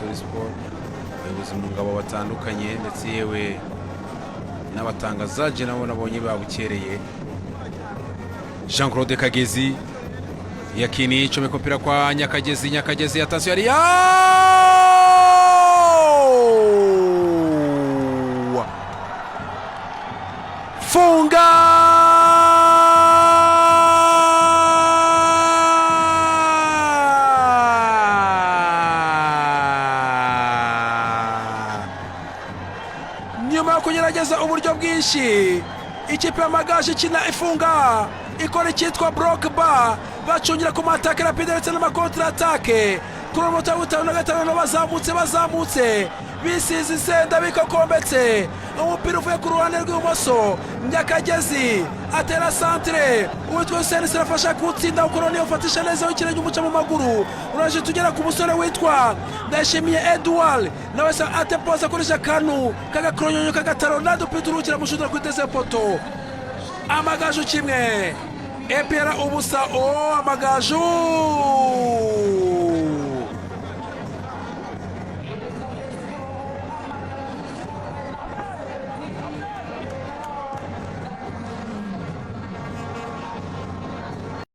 Vitória Sport, abayobozi mu ngabo batandukanye ndetse yewe n'abatangazaji nabo nabonye babukereye. Jean Claude Kagezi yakini icomeka umupira kwa Nyakagezi attention yari funga nyuma yo kugerageza uburyo bwinshi ikipe y'Amagaju ikina ifunga ikora icyitwa block bar bacungira ku matake rapide ndetse n'amakontra atake kuri umunota w'55 bazamutse bisize isenda bikokombetse umupira uvuye ku ruhande rw'ibumoso Nyakagezi atera centre uwitwa Hussein Serafasha kutsinda ukoroni ufatisha neza w'ikirenge umuca mu maguru uraje tugera ku musore witwa Ndayishimiye Edouard nawe sa atepoza akoresha kanu kagakronyonyo kagatarona dupiturukira mushudura kwiteze poto. Amagaju kimwe EPR ubusa. Amagaju